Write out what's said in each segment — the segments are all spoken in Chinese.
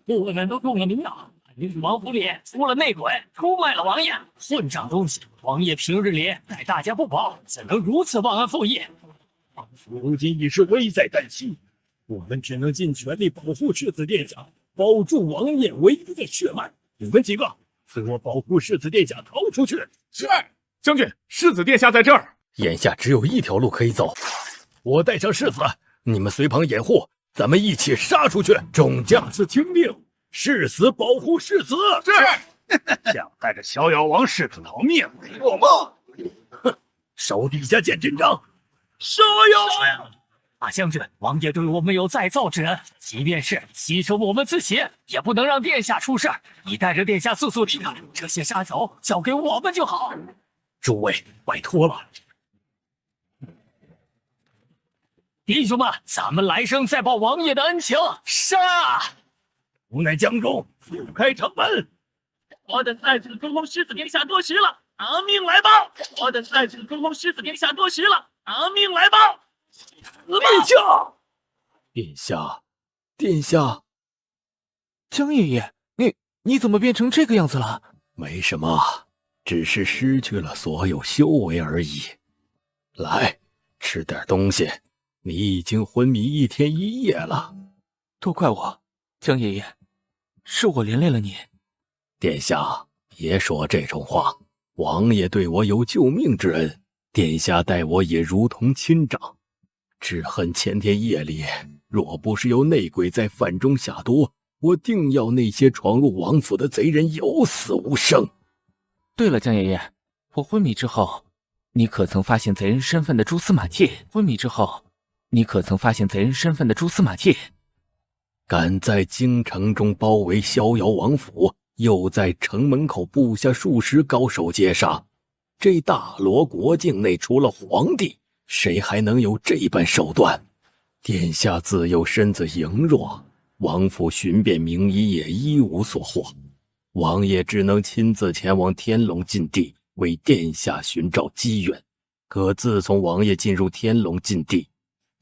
我们都中了名了。王府里出了内鬼，出卖了王爷，混账东西！王爷平日里待大家不薄，怎能如此忘恩负义？王府如今已是危在旦夕，我们只能尽全力保护世子殿下，保住王爷唯一的血脉。你们几个随我保护世子殿下逃出去。是，将军，世子殿下在这儿。眼下只有一条路可以走，我带上世子，你们随旁掩护，咱们一起杀出去。众将士听命，誓死保护世子。是。想带着逍遥王世子逃命，做梦！哼，手底下见真章。杀呀！大将军，王爷对我们有再造之恩，即便是牺牲我们自己，也不能让殿下出事。你带着殿下速速离开，这些杀手交给我们就好。诸位，拜托了。弟兄们，咱们来生再报王爷的恩情。杀！无奈江中复开城门。我的太子忠公狮子殿下多时了，拿命来报！我的太子忠公狮子殿下多时了，拿命来报！殿下，殿下，殿下，江爷爷，你怎么变成这个样子了？没什么，只是失去了所有修为而已。来，吃点东西，你已经昏迷1天1夜了。都怪我，江爷爷，是我连累了你。殿下，别说这种话，王爷对我有救命之恩，殿下待我也如同亲长。只恨前天夜里，若不是有内鬼在饭中下毒，我定要那些闯入王府的贼人有死无生。对了，江爷爷，我昏迷之后，你可曾发现贼人身份的蛛丝马迹？敢在京城中包围逍遥王府，又在城门口布下数十高手截杀，这大罗国境内除了皇帝，谁还能有这般手段？殿下自幼身子羸弱，王府寻遍名医也一无所获，王爷只能亲自前往天龙禁地为殿下寻找机缘。可自从王爷进入天龙禁地，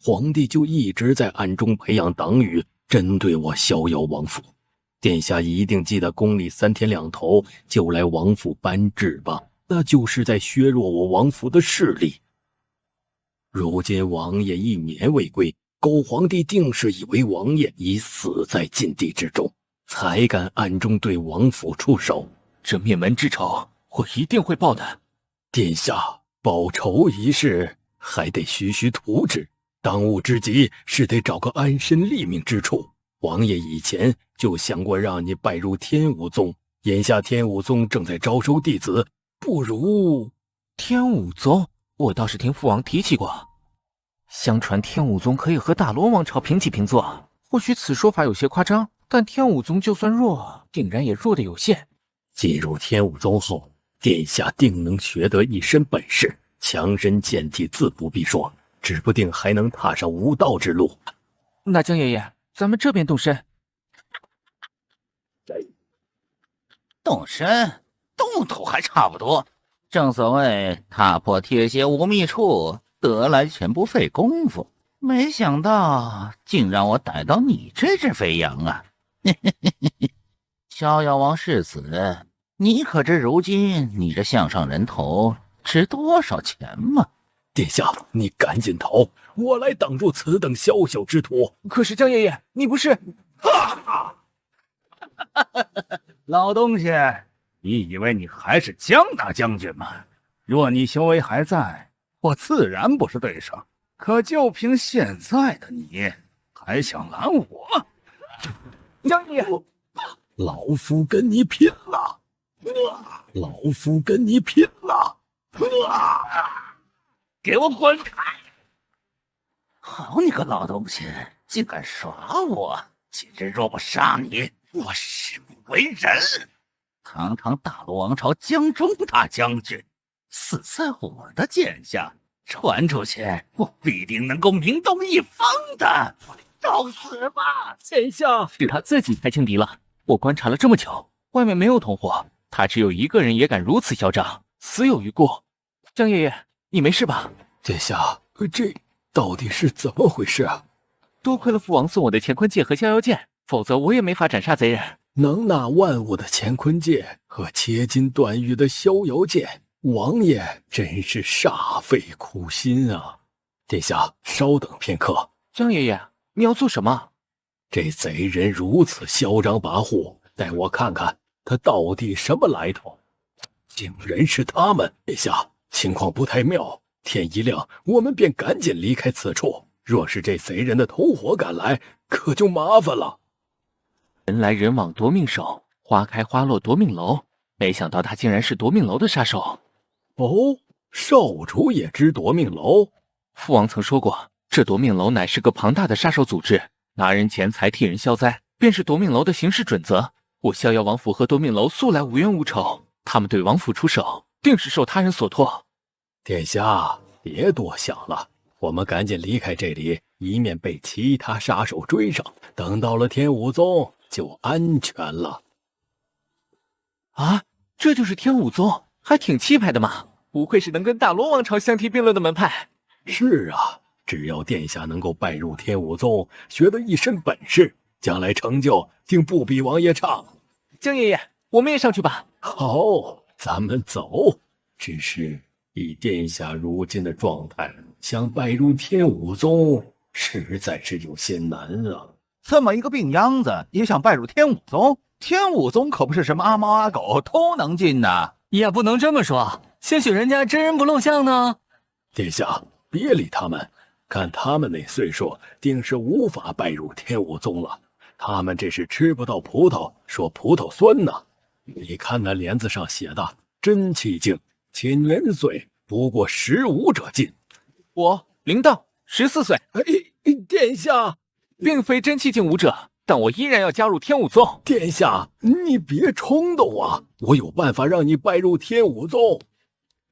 皇帝就一直在暗中培养党羽，针对我逍遥王府。殿下一定记得宫里3天2头就来王府搬制吧，那就是在削弱我王府的势力。如今王爷1年未归，狗皇帝定是以为王爷已死在禁地之中，才敢暗中对王府出手。这灭门之仇，我一定会报的。殿下，报仇一事还得徐徐图之，当务之急是得找个安身立命之处。王爷以前就想过让你拜入天武宗，眼下天武宗正在招收弟子，不如……天武宗，我倒是听父王提起过。相传天武宗可以和大罗王朝平起平坐，或许此说法有些夸张，但天武宗就算弱，定然也弱得有限。进入天武宗后，殿下定能学得一身本事，强身健体自不必说，指不定还能踏上无道之路。那江爷爷，咱们这边动身。动身，动土还差不多。正所谓踏破铁鞋无觅处，得来全不费功夫。没想到竟让我逮到你这只肥羊啊！逍遥王世子，你可知如今你这项上人头值多少钱吗？殿下，你赶紧逃，我来挡住此等小小之徒。可是江爷爷，你不是……老东西，你以为你还是江大将军吗？若你修为还在，我自然不是对手。可就凭现在的你，还想拦我？江爷爷，老夫跟你拼了！老夫跟你拼了！给我滚开！好你个老东西，竟敢耍我！今日若不杀你，我誓不为人。堂堂大罗王朝江中大将军，死在我的剑下，传出去，我必定能够名动一方的。找死吧！殿下，是他自己太轻敌了。我观察了这么久，外面没有同伙，他只有一个人也敢如此嚣张，死有余辜。江爷爷，你没事吧？殿下，这到底是怎么回事啊？多亏了父王送我的乾坤剑和逍遥剑，否则我也没法斩杀贼人。能纳万物的乾坤剑和切金断玉的逍遥剑，王爷真是煞费苦心啊！殿下，稍等片刻。江爷爷，你要做什么？这贼人如此嚣张跋扈，带我看看他到底什么来头。竟然是他们！殿下，情况不太妙，天一亮我们便赶紧离开此处。若是这贼人的同伙赶来，可就麻烦了。人来人往夺命手，花开花落夺命楼。没想到他竟然是夺命楼的杀手。哦，少主也知夺命楼？父王曾说过，这夺命楼乃是个庞大的杀手组织，拿人钱财替人消灾，便是夺命楼的行事准则。我逍遥王府和夺命楼素来无冤无仇，他们对王府出手，定是受他人所托。殿下，别多想了，我们赶紧离开这里，以免被其他杀手追上。等到了天武宗，就安全了。啊，这就是天武宗，还挺气派的嘛！不愧是能跟大罗王朝相提并论的门派。是啊，只要殿下能够拜入天武宗，学得一身本事，将来成就定不比王爷差。江爷爷，我们也上去吧。好，咱们走。只是以殿下如今的状态，想拜入天武宗，实在是有些难啊。这么一个病秧子也想拜入天武宗？天武宗可不是什么阿猫阿狗都能进的。也不能这么说，兴许人家真人不露相呢。殿下，别理他们，看他们那岁数，定是无法拜入天武宗了。他们这是吃不到葡萄说葡萄酸呢。你看那帘子上写的，真气境，且年岁不过15者进。我灵道14岁。殿下，并非真气境武者，但我依然要加入天武宗。殿下，你别冲动啊！我有办法让你拜入天武宗。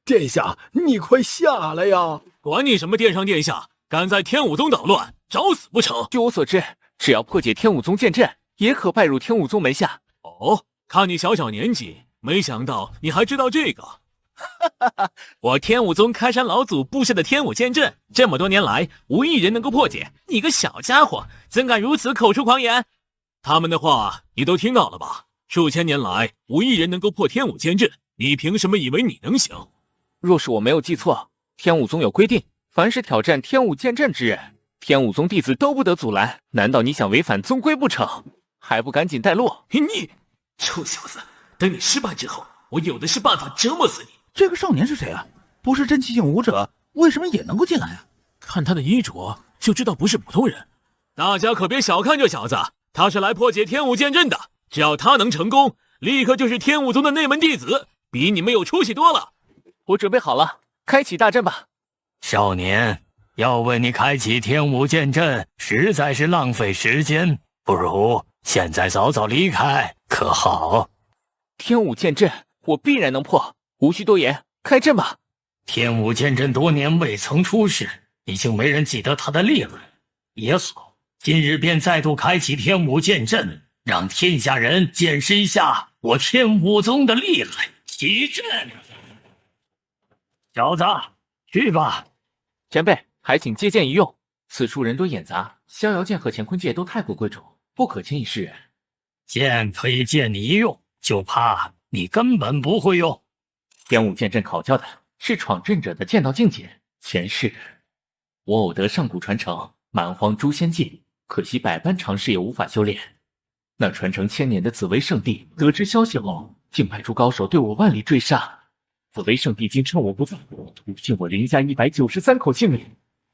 殿下，你快下来呀！管你什么殿上殿下，敢在天武宗捣乱，找死不成？据我所知，只要破解天武宗剑阵，也可拜入天武宗门下。哦，看你小小年纪，没想到你还知道这个。我天武宗开山老祖布下的天武剑阵，这么多年来无一人能够破解。你个小家伙，怎敢如此口出狂言？他们的话你都听到了吧？数千年来无一人能够破天武剑阵，你凭什么以为你能行？若是我没有记错，天武宗有规定，凡是挑战天武剑阵之人，天武宗弟子都不得阻拦。难道你想违反宗规不成？还不赶紧带路！你臭小子，等你失败之后，我有的是办法折磨死你。这个少年是谁啊？不是真气境武者，为什么也能够进来啊？看他的衣着就知道不是普通人。大家可别小看这小子，他是来破解天武剑阵的。只要他能成功，立刻就是天武宗的内门弟子，比你们有出息多了。我准备好了，开启大阵吧。少年，要为你开启天武剑阵，实在是浪费时间，不如现在早早离开，可好？天武剑阵，我必然能破，无需多言，开阵吧。天武剑阵多年未曾出世，已经没人记得他的厉害。也好，今日便再度开启天武剑阵，让天下人见识一下我天武宗的厉害。起阵！小子，去吧。前辈，还请接剑一用。此处人多眼杂，逍遥剑和乾坤戒都太过贵重，不可轻易示人。剑可以借你一用，就怕你根本不会用。天武剑阵考教的是闯阵者的剑道境界。前世我偶得上古传承蛮荒诛仙技，可惜百般尝试也无法修炼。那传承1000年的紫薇圣地得知消息后，竟派出高手对我万里追杀。紫薇圣地竟趁我不在，屠尽我林家193口性命。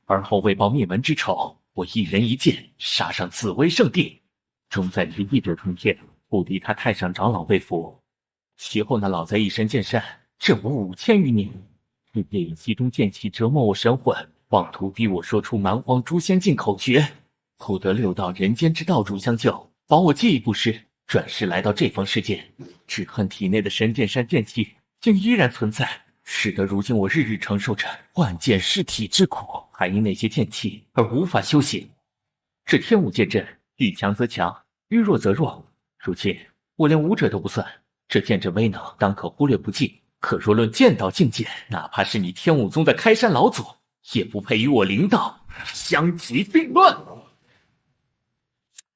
而后为报灭门之仇，我一人一剑杀上紫薇圣地，终在离异者通天，不敌他太上长老被俘。其后那老贼一身剑山，震我5000余年，日夜以其中剑气折磨我神魂，妄图逼我说出蛮荒诛仙境口诀。后得6道人间之道主相救，保我技艺不失，转世来到这方世界。只恨体内的神剑山剑气竟依然存在，使得如今我日日承受着万剑噬体之苦，还因那些剑气而无法修行。这天武剑阵遇强则强，遇弱则弱，如今我连武者都不算，这剑阵威能当可忽略不计。可若论剑道境界，哪怕是你天武宗的开山老祖，也不配与我灵道相提并论。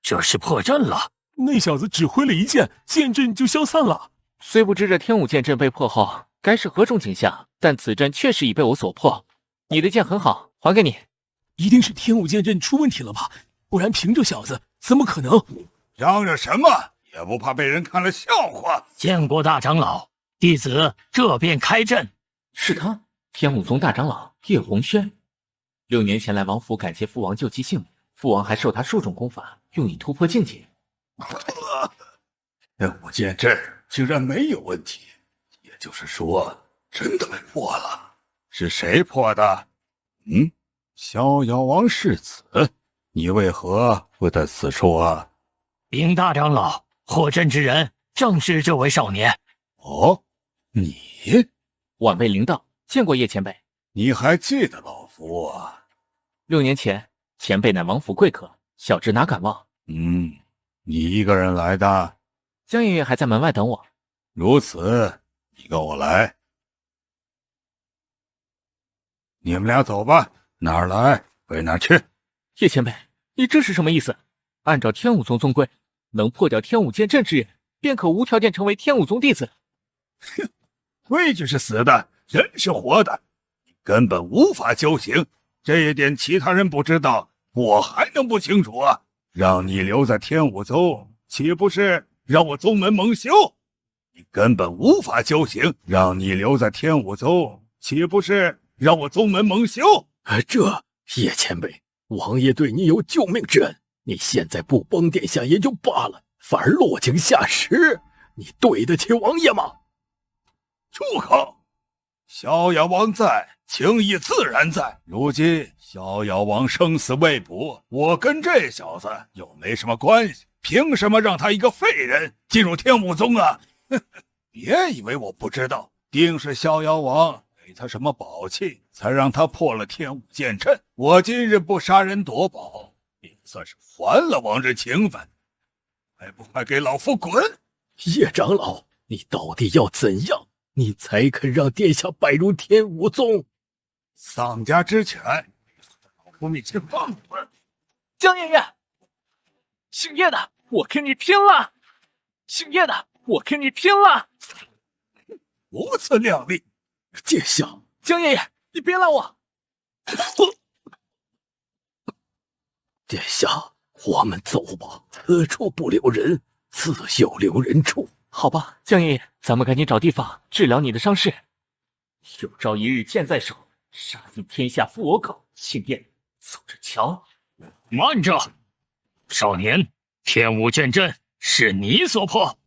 这是破阵了。那小子指挥了一剑，剑阵就消散了。虽不知这天武剑阵被破后该是何种景象，但此阵确实已被我所破。你的剑很好，还给你。一定是天武剑阵出问题了吧？不然凭这小子怎么可能？嚷嚷什么？也不怕被人看了笑话？见过大长老，弟子这便开阵。是他，天武宗大长老叶鸿轩。6年前来王府感谢父王救其性命，父王还授他数种功法，用以突破境界。天武剑阵竟然没有问题，也就是说，真的被破了。是谁破的？逍遥王世子，你为何会在此处啊？禀大长老，破阵之人正是这位少年。哦，你晚辈灵道，见过叶前辈。你还记得老夫啊？6年前，前辈乃王府贵客，小侄哪敢忘？你一个人来的？江爷爷还在门外等我。如此，你跟我来。你们俩走吧，哪儿来回哪儿去。叶前辈，你这是什么意思？按照天武宗宗规，能破掉天武剑阵之人，便可无条件成为天武宗弟子。哼，规矩是死的，人是活的，你根本无法修行。这一点其他人不知道，我还能不清楚啊？让你留在天武宗，岂不是让我宗门蒙羞？你根本无法修行，让你留在天武宗，岂不是让我宗门蒙羞？这叶前辈，王爷对你有救命之恩，你现在不帮殿下也就罢了，反而落井下石，你对得起王爷吗？住口！逍遥王在，情义自然在。如今逍遥王生死未卜，我跟这小子又没什么关系，凭什么让他一个废人进入天武宗啊？别以为我不知道，定是逍遥王给他什么宝器，才让他破了天武剑阵。我今日不杀人夺宝，也算是还了往日情分。还不快给老夫滚！叶长老，你到底要怎样，你才肯让殿下拜入天武宗？丧家之犬，老夫面前放滚！江爷爷，姓叶的，我跟你拼了！姓叶的，我跟你拼了！如此靓丽，殿下，江爷爷，你别拦我！殿下，我们走吧，此处不留人，自有留人处。好吧，江爷爷，咱们赶紧找地方治疗你的伤势。有朝一日剑在手，杀尽天下负我狗！姓叶，走着瞧！慢着，少年，天武剑阵是你所破。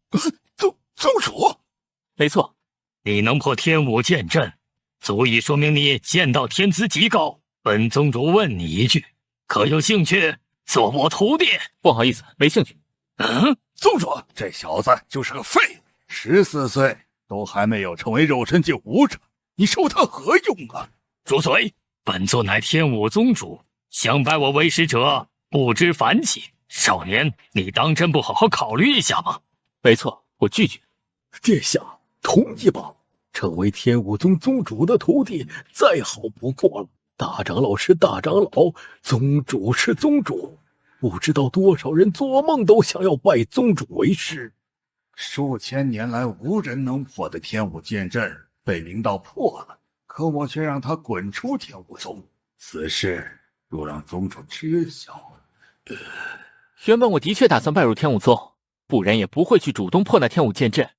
宗主，没错，你能破天武剑阵，足以说明你剑道天资极高。本宗主问你一句，可有兴趣做我徒弟？不好意思，没兴趣。宗主，这小子就是个废物，14岁都还没有成为肉身境武者，你收他何用啊？住嘴！本座乃天武宗主，想拜我为师者不知凡几。少年，你当真不好好考虑一下吗？没错，我拒绝。殿下，同意吧？成为天武宗宗主的徒弟，再好不过了。大长老是大长老，宗主是宗主，不知道多少人做梦都想要拜宗主为师。数千年来无人能破的天武剑阵被灵道破了，可我却让他滚出天武宗。此事若让宗主知晓，原本我的确打算拜入天武宗，不然也不会去主动破那天武剑阵。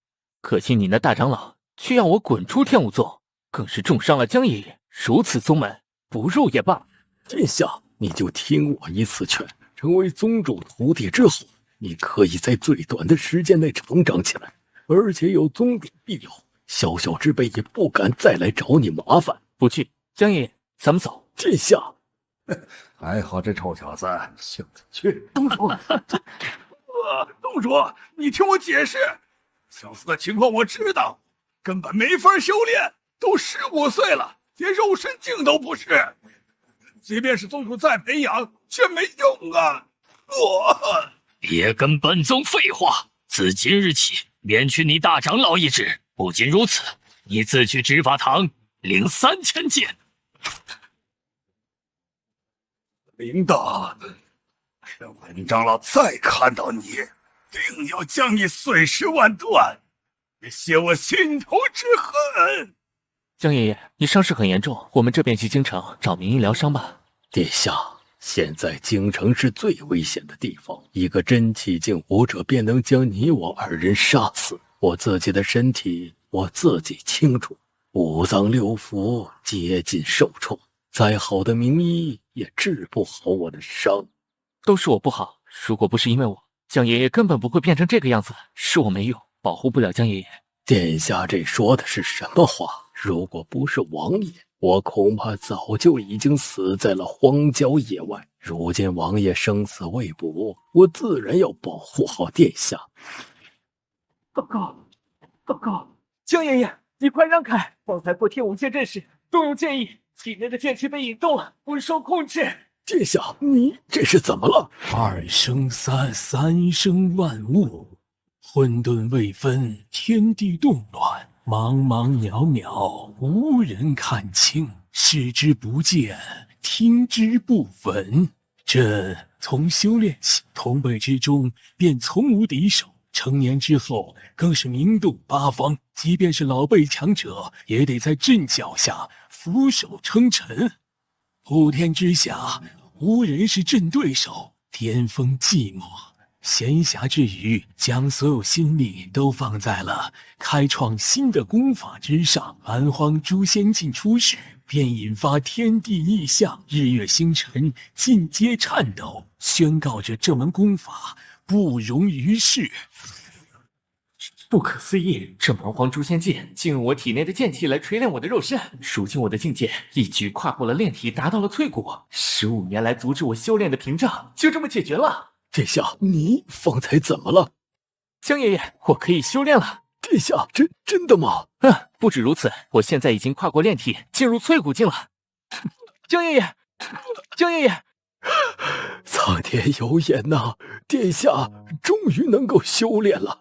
可惜你那大长老却让我滚出天武宗，更是重伤了江爷爷。如此宗门，不入也罢。殿下，你就听我一次劝，成为宗主徒弟之后，你可以在最短的时间内成长起来，而且有宗主庇佑，小小之辈也不敢再来找你麻烦。不去，江爷爷，咱们走。殿下，还好这臭小子性子倔。宗主，宗主，你听我解释，小厮的情况我知道，根本没法修炼，都15岁了，连肉身境都不是。即便是宗主再培养，却没用啊！别跟本宗废话，自今日起免去你大长老一职。不仅如此，你自去执法堂领3000剑。灵道，这文长老再看到你，定要将你碎尸万段，以泄我心头之恨。江爷爷，你伤势很严重，我们这便去京城找名医疗伤吧。殿下，现在京城是最危险的地方，一个真气境武者便能将你我二人杀死。我自己的身体我自己清楚，五脏六腑接近受创，再好的名医也治不好我的伤。都是我不好，如果不是因为我，江爷爷根本不会变成这个样子。是我没用，保护不了江爷爷。殿下这说的是什么话？如果不是王爷，我恐怕早就已经死在了荒郊野外。如今王爷生死未卜，我自然要保护好殿下。报告！江爷爷，你快让开！方才破天武剑阵时，动用剑意，体内的剑气被引动了，不受控制。殿下，你这是怎么了？二生三，三生万物，混沌未分，天地动乱，茫茫渺渺，无人看清，视之不见，听之不闻。朕从修炼起，同辈之中便从无敌手。成年之后，更是名动八方，即便是老辈强者，也得在朕脚下俯首称臣。普天之下，无人是朕对手，天风寂寞。闲暇之余，将所有心力都放在了开创新的功法之上。蛮荒诛仙境出世，便引发天地异象，日月星辰尽皆颤抖，宣告着这门功法不容于世。不可思议，这蛮荒诛仙剑竟用我体内的剑气来锤炼我的肉身，如今我的境界一举跨过了炼体，达到了淬骨。15年来阻止我修炼的屏障就这么解决了。殿下，你方才怎么了？江爷爷，我可以修炼了。殿下，真的吗？不止如此，我现在已经跨过炼体，进入淬骨境了。江爷爷，苍天有眼呐！殿下终于能够修炼了，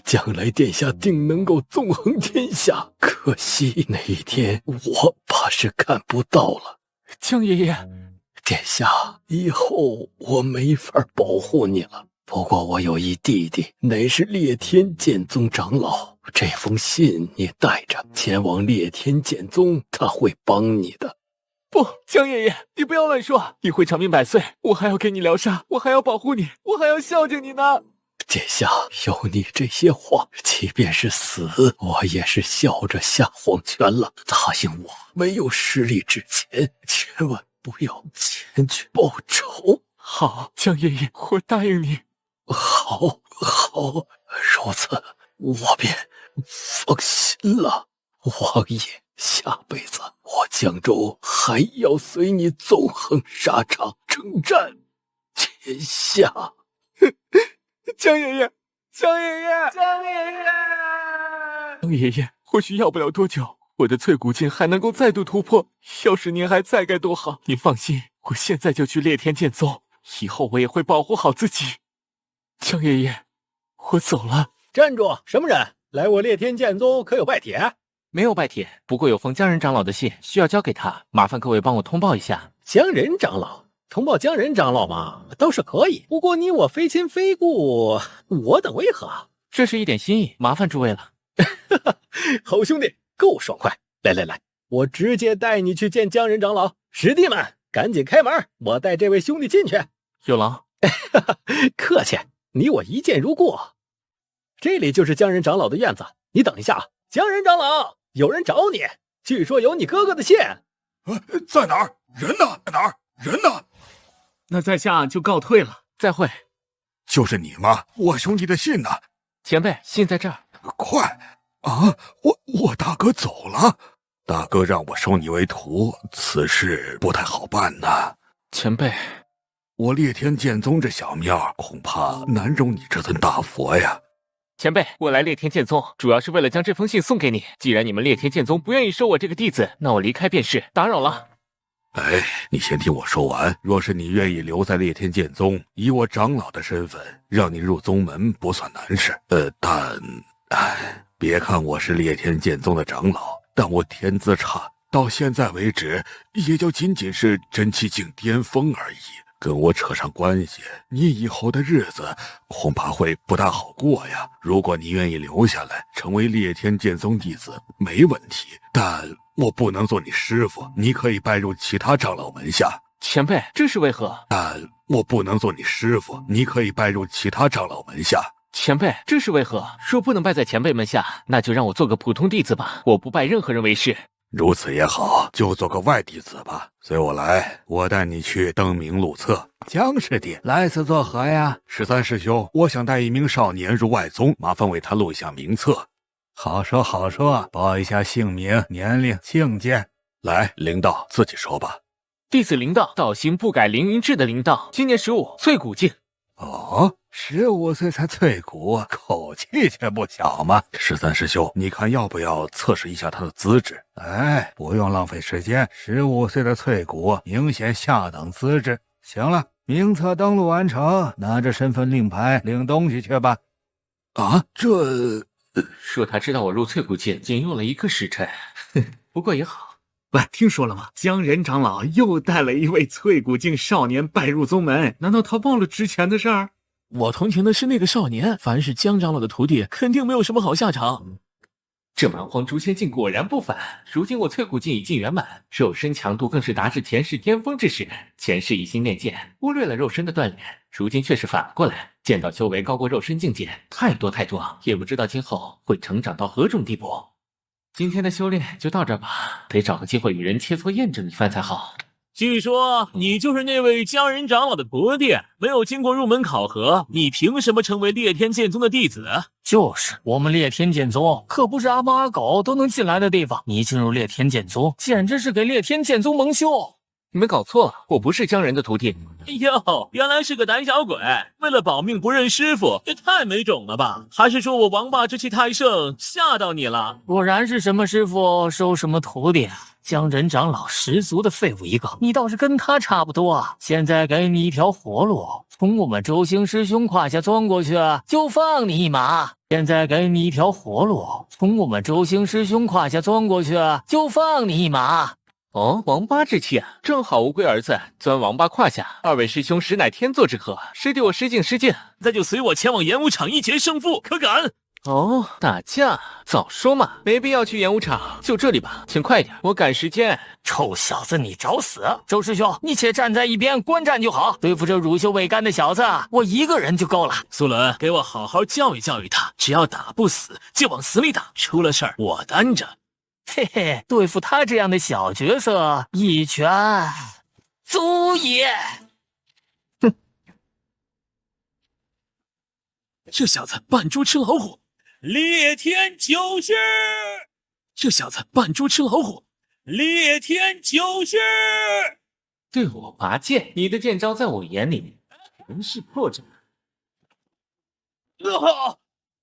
将来殿下定能够纵横天下。可惜那一天，我怕是看不到了。江爷爷，殿下，以后我没法保护你了。不过我有一弟弟，乃是烈天剑宗长老，这封信你带着前往烈天剑宗，他会帮你的。不，江爷爷，你不要乱说，你会长命百岁，我还要给你疗伤，我还要保护你，我还要孝敬你呢。殿下，有你这些话，即便是死，我也是笑着下黄泉了。答应我，没有失利之前，千万不要前去报仇。好，江爷爷，我答应你。好，如此我便放心了。王爷，下辈子我江州还要随你纵横沙场，征战天下。江爷爷，或许要不了多久，我的淬骨境还能够再度突破。要是您还在该多好！您放心，我现在就去烈天剑宗，以后我也会保护好自己。江爷爷，我走了。站住！什么人来我烈天剑宗？可有拜帖？没有拜帖，不过有封江仁长老的信需要交给他，麻烦各位帮我通报一下。江仁长老，通报江仁长老嘛，倒是可以。不过你我非亲非故，我等为何？这是一点心意，麻烦诸位了。好兄弟，够爽快！来，我直接带你去见江仁长老。师弟们，赶紧开门，我带这位兄弟进去。有劳。客气，你我一见如故。这里就是江仁长老的院子，你等一下。江仁长老，有人找你，据说有你哥哥的信。在哪儿？人呢？在哪儿？人呢？那在下就告退了，再会。就是你吗？我兄弟的信呢？前辈，信在这儿。快啊！我大哥走了，大哥让我收你为徒，此事不太好办呐。前辈，我烈天剑宗这小庙恐怕难容你这尊大佛呀。前辈，我来烈天剑宗主要是为了将这封信送给你。既然你们烈天剑宗不愿意收我这个弟子，那我离开便是，打扰了。哎，你先听我说完。若是你愿意留在烈天剑宗，以我长老的身份，让你入宗门不算难事。但别看我是烈天剑宗的长老，但我天资差，到现在为止，也就仅仅是真气境巅峰而已。跟我扯上关系，你以后的日子恐怕会不大好过呀。如果你愿意留下来，成为烈天剑宗弟子，没问题。但我不能做你师傅，你可以拜入其他长老门下。前辈，这是为何？但我不能做你师傅，你可以拜入其他长老门下。前辈，这是为何？若不能拜在前辈门下，那就让我做个普通弟子吧，我不拜任何人为师。如此也好，就做个外弟子吧。随我来，我带你去登名录册。江师弟，来此作何呀？13师兄，我想带一名少年入外宗，麻烦为他录下名册。好说好说，报一下姓名、年龄、境界。来，灵道自己说吧。弟子灵道，道心不改凌云志的灵道，今年15，淬骨境。哦，15岁才淬骨，口气却不小嘛。13师兄，你看要不要测试一下他的资质？哎，不用浪费时间，15岁的淬骨明显下等资质。行了，名册登录完成，拿着身份令牌领东西去吧。啊，这说他知道我入淬骨境仅用了1个时辰，不过也好。喂，听说了吗？江仁长老又带了一位淬骨境少年拜入宗门，难道他忘了之前的事儿？我同情的是那个少年，凡是江长老的徒弟，肯定没有什么好下场。这蛮荒诛仙境果然不凡，如今我淬骨境已近圆满，肉身强度更是达至前世巅峰之时。前世一心练剑，忽略了肉身的锻炼，如今却是反过来，剑道修为高过肉身境界太多，也不知道今后会成长到何种地步。今天的修炼就到这吧，得找个机会与人切磋验证一番才好。据说你就是那位江仁长老的徒弟，没有经过入门考核，你凭什么成为烈天剑宗的弟子？就是我们烈天剑宗可不是阿猫阿狗都能进来的地方，你进入烈天剑宗，简直是给烈天剑宗蒙羞。你们搞错了，我不是江人的徒弟。哎呦，原来是个胆小鬼，为了保命不认师傅，也太没种了吧？还是说我王霸之气太盛，吓到你了？果然是什么师傅收什么徒弟，江人长老十足的废物一个，你倒是跟他差不多啊！现在给你一条活路，从我们周星师兄胯下钻过去，就放你一马。现在给你一条活路，从我们周星师兄胯下钻过去，就放你一马。哦，王八之气啊，正好无龟儿子钻王八胯下，二位师兄实乃天作之合，师弟我失敬失敬。那就随我前往演武场一决胜负，可敢？哦，打架早说嘛，没必要去演武场，就这里吧，请快点，我赶时间。臭小子，你找死！周师兄，你且站在一边观战就好，对付这乳臭未干的小子，我一个人就够了。苏伦，给我好好教育教育他，只要打不死就往死里打，出了事儿我担着。嘿嘿，对付他这样的小角色，一拳足矣。哼，这小子扮猪吃老虎，烈天九式！这小子扮猪吃老虎，烈天九式！对我拔剑，你的剑招在我眼里全是破绽。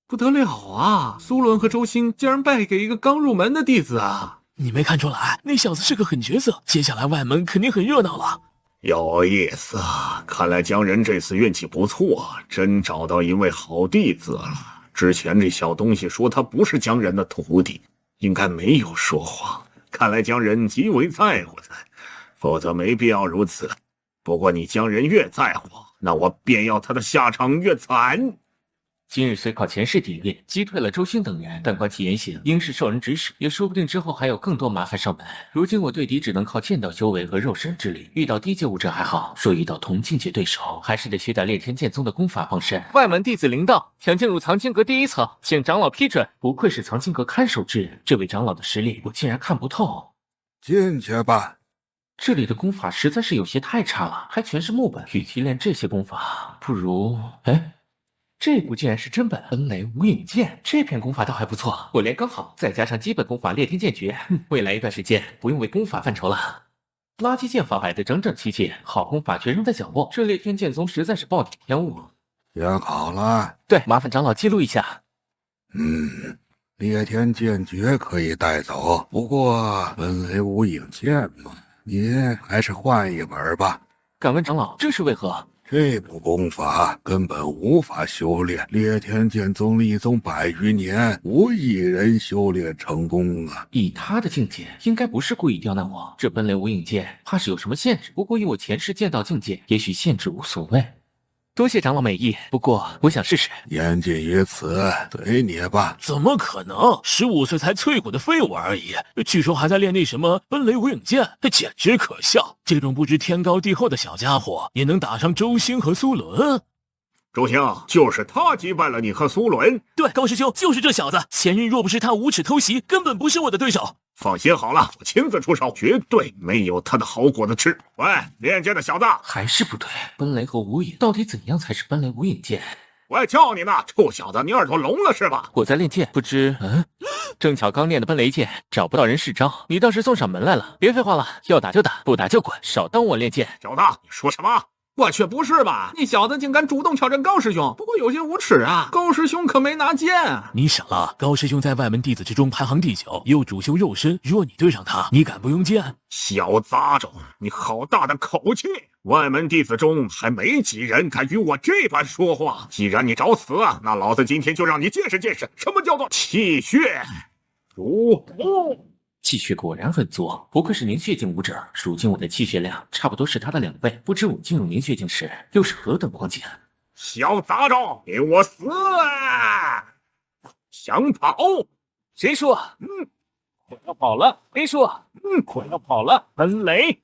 不得了啊！苏伦和周兴竟然败给一个刚入门的弟子啊！你没看出来，那小子是个狠角色，接下来外门肯定很热闹了。有意思，看来江人这次运气不错，真找到一位好弟子了。之前这小东西说他不是江人的徒弟，应该没有说谎。看来江人极为在乎他，否则没必要如此。不过你江人越在乎，那我便要他的下场越惨。今日虽靠前世底蕴击退了周兴等人，但观其言行，应是受人指使，也说不定之后还有更多麻烦上门。如今我对敌只能靠剑道修为和肉身之力，遇到低阶武者还好，说遇到同境界对手，还是得学点烈天剑宗的功法帮身。外门弟子灵道想进入藏经阁第一层，请长老批准。不愧是藏经阁看守之人，这位长老的实力我竟然看不透。进去吧。这里的功法实在是有些太差了，还全是木本。与其练这些功法，不如……这部竟然是真本，奔雷无影剑，这片功法倒还不错，我练刚好，再加上基本功法烈天剑诀，未来一段时间不用为功法犯愁了。垃圾剑法摆得整整齐齐，好功法却扔在角落，这烈天剑宗实在是暴殄天物。学好了？对，麻烦长老记录一下。烈天剑诀可以带走，不过奔雷无影剑嘛，你还是换一本吧。敢问长老，这是为何？这部功法根本无法修炼，烈天剑宗立宗100余年，无一人修炼成功啊！以他的境界，应该不是故意刁难我。这奔雷无影剑怕是有什么限制，不过以我前世剑道境界，也许限制无所谓。多谢长老美意，不过我想试试。言尽于此，随你吧。怎么可能？15岁才淬火的废物而已，据说还在练那什么奔雷无影剑，简直可笑！这种不知天高地厚的小家伙，也能打伤周兴和苏伦？周兴，就是他击败了你和苏伦。对，高师兄，就是这小子。前日若不是他无耻偷袭，根本不是我的对手。放心好了，我亲自出手，绝对没有他的好果子吃。喂，练剑的小子，还是不对。奔雷和无影到底怎样才是奔雷无影剑？我还叫你呢，臭小子，你耳朵聋了是吧？我在练剑，不知正巧刚练的奔雷剑找不到人试招，你倒是送上门来了。别废话了，要打就打，不打就滚，少耽误我练剑。小子，你说什么？我去，不是吧？你小子竟敢主动挑战高师兄，不过有些无耻啊！高师兄可没拿剑啊！你傻了，高师兄在外门弟子之中排行第9，又主修肉身，若你对上他，你敢不用剑？小杂种，你好大的口气！外门弟子中还没几人敢与我这般说话。既然你找死，那老子今天就让你见识见识什么叫做气血如虹。气血果然很足，不愧是凝血境武者。如今我的气血量差不多是他的2倍，不知我进入凝血境时又是何等光景。小杂种，给我死啊！想跑？谁说？我要跑了。谁说？我要跑了。奔雷！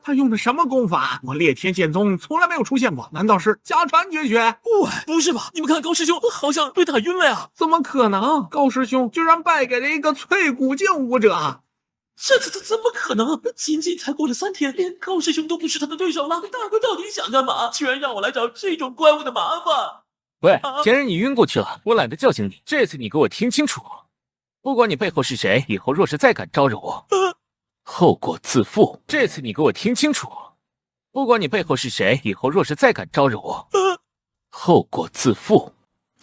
他用的什么功法？我烈天剑宗从来没有出现过，难道是家传绝学？喂，不是吧？你们看高师兄好像被打晕了呀？怎么可能？高师兄居然败给了一个淬骨境武者！这怎么可能？仅仅才过了3天，连高师兄都不是他的对手了。大哥到底想干嘛？居然让我来找这种怪物的麻烦！喂，前日你晕过去了，我懒得叫醒你。这次你给我听清楚，不管你背后是谁，以后若是再敢招惹我，后果自负。这次你给我听清楚，不管你背后是谁，以后若是再敢招惹我，后果自负。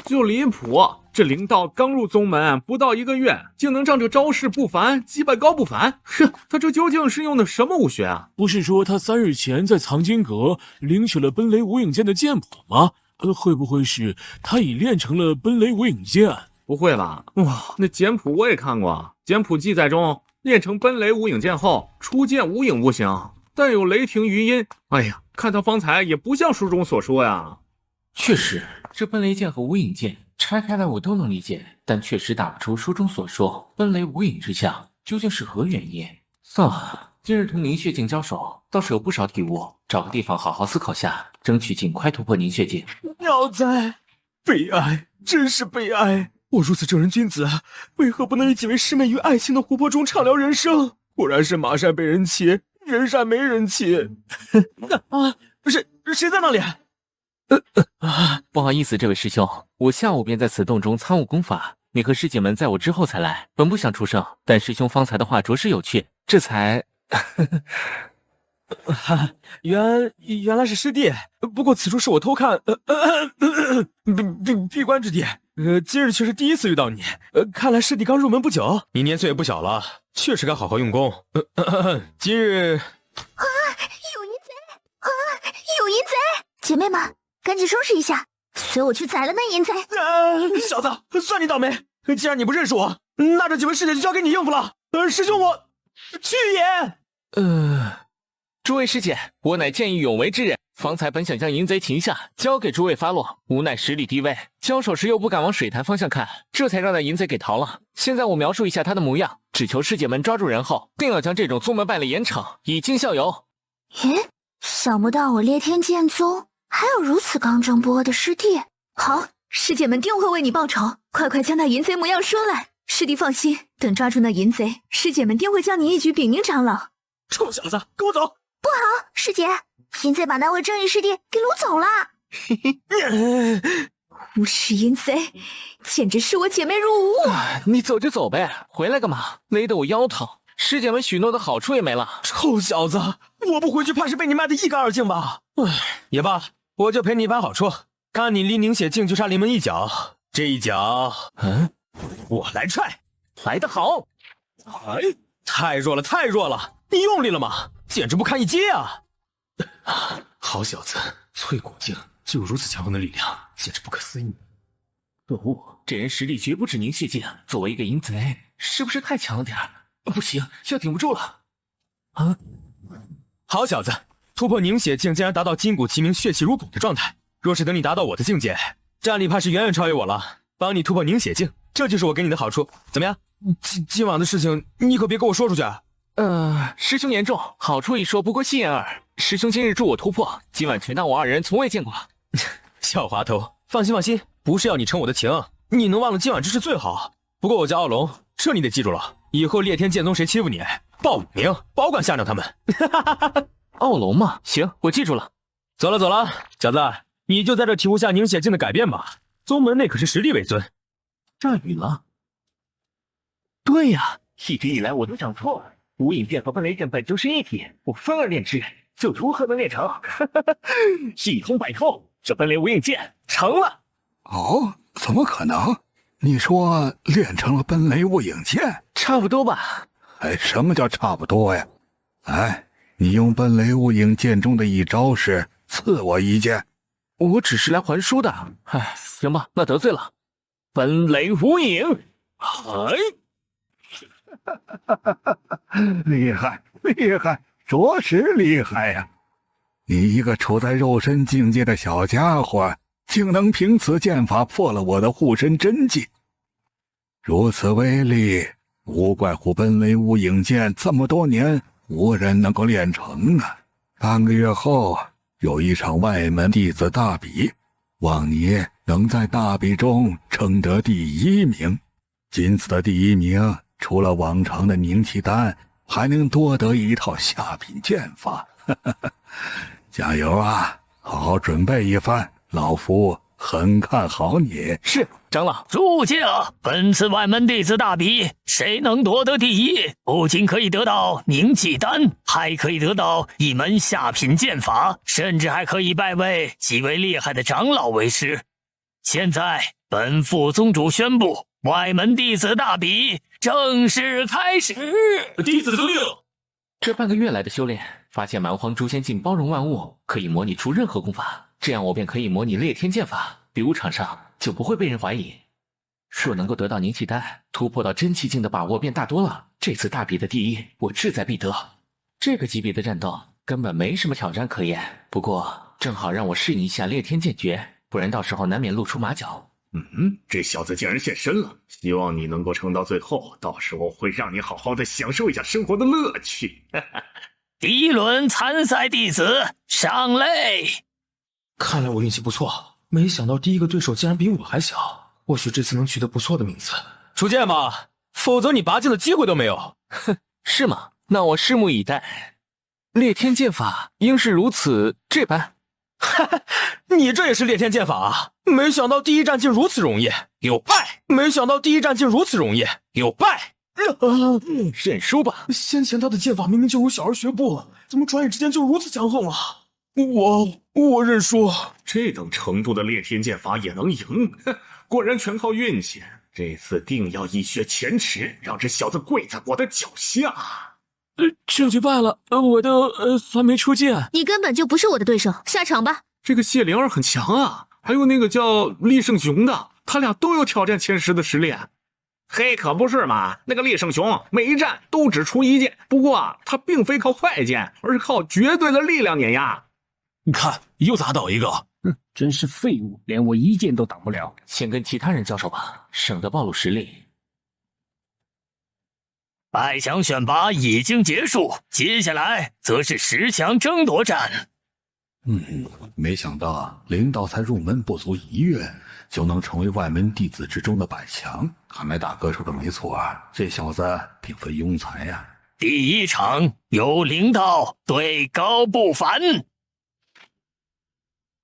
就离谱！这灵道刚入宗门不到1个月，竟能仗着招式不凡击败高不凡。哼，他这究竟是用的什么武学啊？不是说他3日前在藏经阁领取了奔雷无影剑的剑谱吗？会不会是他已练成了奔雷无影剑？不会吧？哇，那简谱我也看过，简谱记载中，练成奔雷无影剑后，出剑无影无形，但有雷霆余音。哎呀，看他方才也不像书中所说呀。确实，这奔雷剑和无影剑拆开来我都能理解，但确实打不出书中所说奔雷无影之象究竟是何原因。算了，今日同凝血境交手，倒是有不少体悟，找个地方好好思考下，争取尽快突破凝血境。妙哉，悲哀，真是悲哀！我如此正人君子，为何不能与几位师妹于爱情的湖泊中畅聊人生？果然是马善被人骑，人善没人骑。谁在那里？不好意思，这位师兄，我下午便在此洞中参悟功法，你和师姐们在我之后才来，本不想出声，但师兄方才的话着实有趣，这才原来是师弟，不过此处是我偷看闭关之地。今日却是第一次遇到你，看来师弟刚入门不久，你年岁也不小了，确实该好好用功。今日有淫贼！有淫贼！姐妹们，赶紧收拾一下，随我去宰了那淫贼！小子，算你倒霉！既然你不认识我，那这几位师姐就交给你应付了。师兄，我去也。诸位师姐，我乃见义勇为之人，方才本想将淫贼擒下，交给诸位发落，无奈实力低微，交手时又不敢往水潭方向看，这才让那淫贼给逃了。现在我描述一下他的模样，只求师姐们抓住人后，定要将这种宗门败类严惩，以儆效尤。想不到我烈天剑宗还有如此刚正不阿的师弟。好，师姐们定会为你报仇，快将那淫贼模样说来。师弟放心，等抓住那淫贼，师姐们定会将你一举禀明长老。臭小子，跟我走！不好，师姐，淫贼把那位正义师弟给掳走了。无耻淫贼，简直视我姐妹如无物。你走就走呗，回来干嘛？勒得我腰疼。师姐们许诺的好处也没了。臭小子，我不回去怕是被你卖得一干二净吧？也罢，我就赔你一番好处。看你离凝血境就差临门一脚，这一脚，我来踹。来得好！太弱了，你用力了吗？简直不堪一击啊！好小子，淬火境就有如此强横的力量，简直不可思议。可恶，这人实力绝不止凝血境，作为一个淫贼，是不是太强了点儿？不行，要顶不住了。啊！好小子，突破凝血境竟然达到筋骨齐鸣、血气如鼓的状态。若是等你达到我的境界，战力怕是远远超越我了。帮你突破凝血境，这就是我给你的好处。怎么样？今晚的事情你可别跟我说出去。师兄言重，好处一说不过细言耳。师兄今日助我突破，今晚全当我二人从未见过。小滑头，放心，不是要你承我的情，你能忘了今晚之事最好。不过我叫傲龙，这你得记住了，以后烈天剑宗谁欺负你，报5名，保管吓着他们。傲龙嘛，行，我记住了。走了，小子，你就在这体悟下凝血境的改变吧。宗门内可是实力为尊。下雨了。对呀，一直以来我都想错了。无影剑和奔雷剑本就是一体，我分而炼之，就如何能炼成？一通百通，这奔雷无影剑成了。哦，怎么可能？你说练成了奔雷无影剑？差不多吧。什么叫差不多呀？你用奔雷无影剑中的一招式刺我一剑。我只是来还书的。行吧，那得罪了。奔雷无影，厉害，着实厉害呀！你一个处在肉身境界的小家伙，竟能凭此剑法破了我的护身真迹。如此威力，无怪乎奔雷无影剑这么多年无人能够练成啊！半个月后有一场外门弟子大比，望你能在大比中争得第1名。今次的第1名，除了往常的凝气丹，还能多得一套下品剑法。加油啊，好好准备一番，老夫很看好你。是，长老。诸将，本次外门弟子大比，谁能夺得第1，不仅可以得到凝气丹，还可以得到一门下品剑法，甚至还可以拜位极为厉害的长老为师。现在，本副宗主宣布，外门弟子大比正式开始。弟子遵令。这半个月来的修炼，发现蛮荒诛仙境包容万物，可以模拟出任何功法，这样我便可以模拟烈天剑法，比武场上就不会被人怀疑。若能够得到凝气丹，突破到真气境的把握便大多了。这次大比的第1，我志在必得。这个级别的战斗根本没什么挑战可言，不过正好让我适应一下烈天剑诀，不然到时候难免露出马脚。这小子竟然现身了，希望你能够撑到最后，到时候会让你好好的享受一下生活的乐趣。第1轮参赛弟子上擂。看来我运气不错，没想到第一个对手竟然比我还小，或许这次能取得不错的名次。出剑吧，否则你拔剑的机会都没有。哼，是吗？那我拭目以待。烈天剑法应是如此这般。哈哈，你这也是烈天剑法啊！没想到第1战竟如此容易，有败！没想到第1战竟如此容易，有败！认输吧。先前他的剑法明明就如小儿学步，怎么转眼之间就如此强横了？我认输。这等程度的烈天剑法也能赢，果然全靠运气。这次定要一雪前耻，让这小子跪在我的脚下。这就罢了，我都还没出剑。你根本就不是我的对手，下场吧。这个谢灵儿很强啊，还有那个叫厉胜雄的，他俩都有挑战前10的实力。嘿，可不是嘛！那个厉胜雄每一战都只出1剑，不过他并非靠快剑，而是靠绝对的力量碾压。你看，又砸倒一个。真是废物，连我1剑都挡不了。先跟其他人交手吧，省得暴露实力。8强选拔已经结束，接下来则是10强争夺战。没想到领导才入门不足1月，就能成为外门弟子之中的100强。看来大哥说的没错，这小子并非庸才呀。第1场由领导对高不凡。